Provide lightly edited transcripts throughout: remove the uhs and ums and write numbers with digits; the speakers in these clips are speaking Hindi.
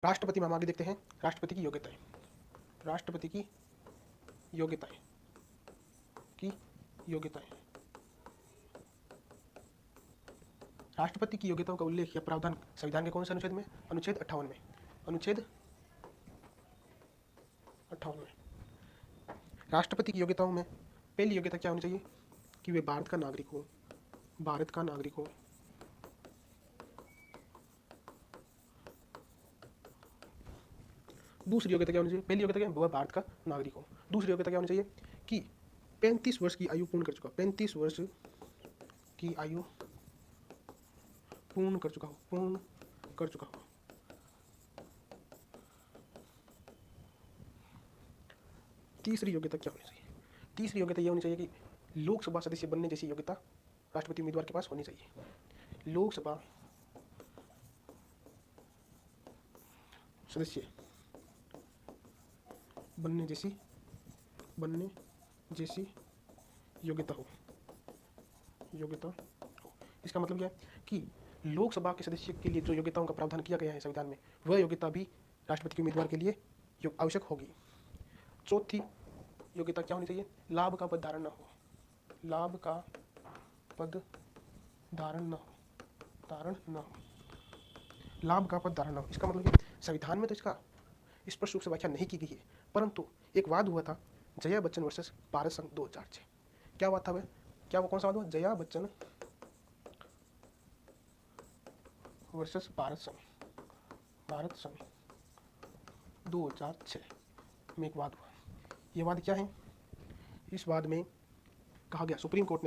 राष्ट्रपति में हम आगे देखते हैं राष्ट्रपति की योग्यताएं। राष्ट्रपति की योग्यताएं की योग्यताएं राष्ट्रपति की योग्यताओं का उल्लेख या प्रावधान संविधान के कौन से अनुच्छेद में? अनुच्छेद 58 में। अनुच्छेद 58 में राष्ट्रपति की योग्यताओं में पहली योग्यता क्या होनी चाहिए कि वे भारत का नागरिक हो। भारत का नागरिक हो। दूसरी योग्यता क्या होनी चाहिए? पहली योग्यता क्या है? वह भारत का नागरिक हो। दूसरी योग्यता क्या होनी चाहिए कि 35 वर्ष की आयु पूर्ण कर चुका। 35 वर्ष की आयु पूर्ण कर चुका हो। तीसरी योग्यता क्या होनी चाहिए? तीसरी योग्यता यह होनी चाहिए कि लोकसभा सदस्य बनने जैसी योग्यता राष्ट्रपति उम्मीदवार के पास होनी चाहिए। लोकसभा सदस्य बनने जैसी योग्यता हो। इसका मतलब क्या है कि लोकसभा के सदस्य के लिए जो योग्यताओं का प्रावधान किया गया है संविधान में, वह योग्यता भी राष्ट्रपति के उम्मीदवार के लिए आवश्यक होगी। चौथी योग्यता क्या होनी चाहिए? लाभ का पद धारण न हो। लाभ का पद धारण न हो। इसका मतलब संविधान में तो इसका स्पष्ट रूप से व्याख्या नहीं की गई है, परंतु एक वाद हुआ था जया बच्चन वर्सेस भारत संघ 2006। क्या वाद था वह? क्या वो कौन सा वाद हुआ? जया बच्चन वर्सेस भारत संघ 2006 में एक वाद हुआ। ये वाद क्या है? इस वाद में कहा गया, सुप्रीम कोर्ट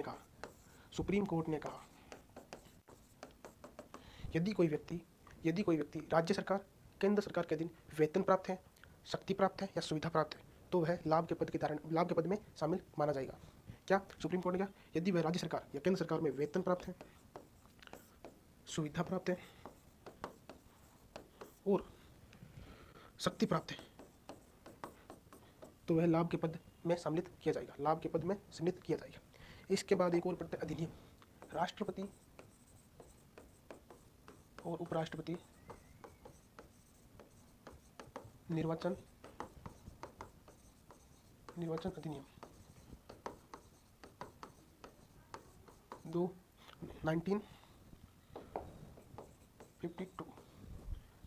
ने कहा यदि कोई व्यक्ति राज्य सरकार, केंद्र सरकार के अधीन वेतन प्राप्त है, शक्ति प्राप्त है या सुविधा प्राप्त है, तो वह लाभ के पद में शामिल माना जाएगा। क्या सुप्रीम कोर्ट ने कहा? यदि वह राज्य सरकार या केंद्र सरकार में वेतन प्राप्त है, सुविधा प्राप्त है और शक्ति प्राप्त है, तो वह लाभ के पद में सम्मिलित किया जाएगा। इसके बाद एक और पड़ता है अधिनियम। राष्ट्रपति और उपराष्ट्रपति निर्वाचन अधिनियम 1952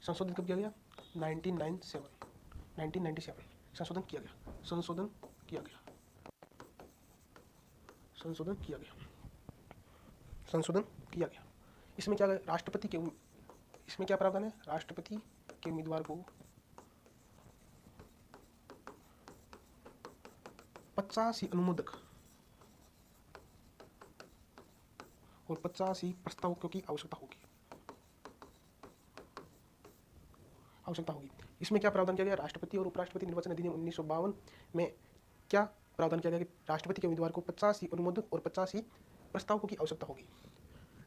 संशोधन कब किया गया? 1997 संशोधन किया गया। इसमें क्या इसमें क्या प्रावधान है? राष्ट्रपति के उम्मीदवार को 85 अनुमोदक और 85 प्रस्तावकों की आवश्यकता होगी। इसमें क्या प्रावधान किया गया? राष्ट्रपति और उपराष्ट्रपति निर्वाचन अधिनियम 1952 में क्या प्रावधान किया गया कि राष्ट्रपति के उम्मीदवार को 85 अनुमोदक और 85 प्रस्तावकों की आवश्यकता होगी।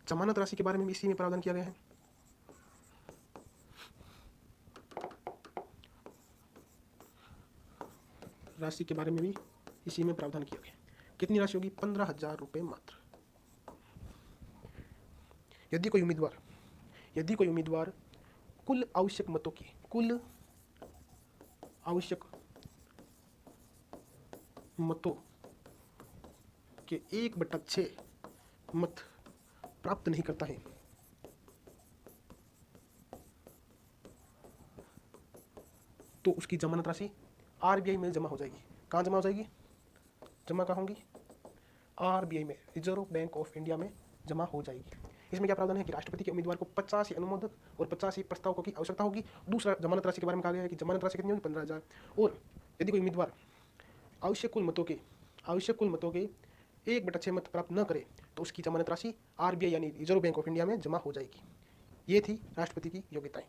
जमानत राशि के बारे में भी इसी में प्रावधान किया गया है। राशि के बारे में भी इसी में प्रावधान किया गया। कितनी राशि होगी? 15,000 रुपये मात्र। यदि कोई उम्मीदवार कुल आवश्यक मतों के 1/6 मत प्राप्त नहीं करता है, तो उसकी जमानत राशि आरबीआई में जमा हो जाएगी। कहाँ जमा हो जाएगी? जमा कहाँ होंगी? आरबीआई में, रिजर्व बैंक ऑफ इंडिया में जमा हो जाएगी। इसमें क्या प्रावधान है कि राष्ट्रपति के उम्मीदवार को 85 अनुमोदक और 85 प्रस्तावकों की आवश्यकता होगी। दूसरा, जमानत राशि के बारे में कहा गया है कि जमानत राशि कितनी होगी? 15,000। और यदि कोई उम्मीदवार आवश्यक कुल मतों के 1/6 मत प्राप्त न करे, तो उसकी जमानत राशि आरबीआई यानी रिजर्व बैंक ऑफ इंडिया में जमा हो जाएगी। ये थी राष्ट्रपति की योग्यताएं।